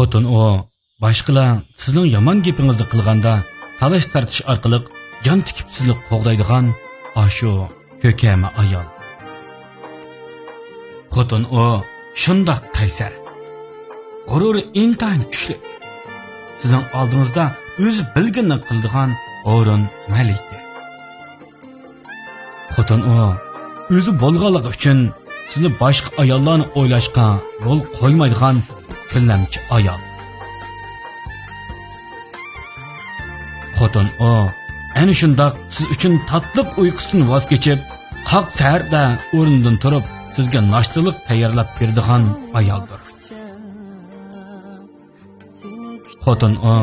Xotin o boshqalar sizning yomon gapingizni qilganda talash tartish orqali jon tikib sizni qo'g'daydigan ashu ko'kama ayol. Xotin o shundoq qaysar. G'ururi intayin kuchli. Sizning oldingizda o'zi bilganini qildigan o'rin malika. Xotin o o'zi bo'lganligi uchun sizni boshqa ayollarni o'ylashga yo'l qo'ymaydigan kunlamchi ayol. Xotin o ana shundoq siz uchun tatliq uyqusidan voz kechib, qoq saharda o'rnidan turib, sizga noshtalik tayyorlab beradigan ayoldir. Xotin o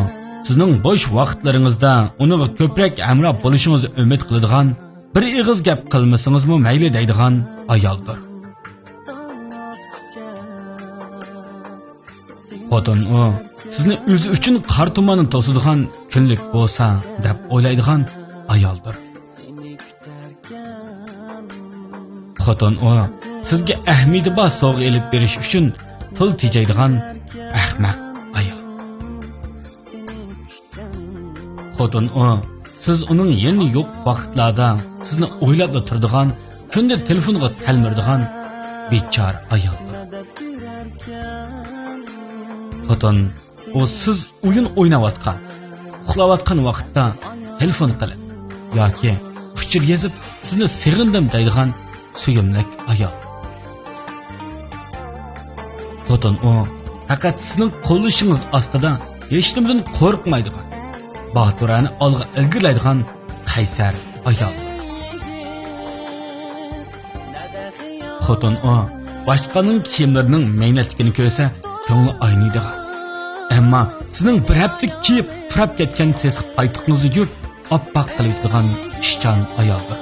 sizning bo'sh vaqtlaringizda uning ko'proq hamroh bo'lishingizni umid qiladigan, bir ig'iz gap qilmasingizmi mayli deydigan ayoldir. Xotin o sizni o'zi uchun qor tumanini to'sadigan kunlik bo'lsa deb o'ylaydigan ayoldir. Xotin o sizga ahmidi bor sovg'a elib berish uchun pul tejaydigan ahmaq ayol. Xotin o siz uning yeni yo'q vaqtlarda sizni o'ylab turadigan, kunda telefonga talmirdigan bechor ayoldir. Xotin o siz o'yin o'ynayotgan, uxlayotgan vaqtda telefon qilib yoki fikr yozib sizni sig'indim deydigan suyimlik ayol. Xotin o faqat sizning qo'llashingiz ostida hech nimadan qo'rqmaydigan, Baturani olg'a ilgirlaydigan qaysar ayol. Xotin o boshqaning kiyimlarining maynatligini ko'rsa ko'ngli aynaydigan. Ammo sizning bir hafta kiyib turab ketgan tesiq paytuqingizni yuvib, oppoq qiladigan ishchan ayoldir.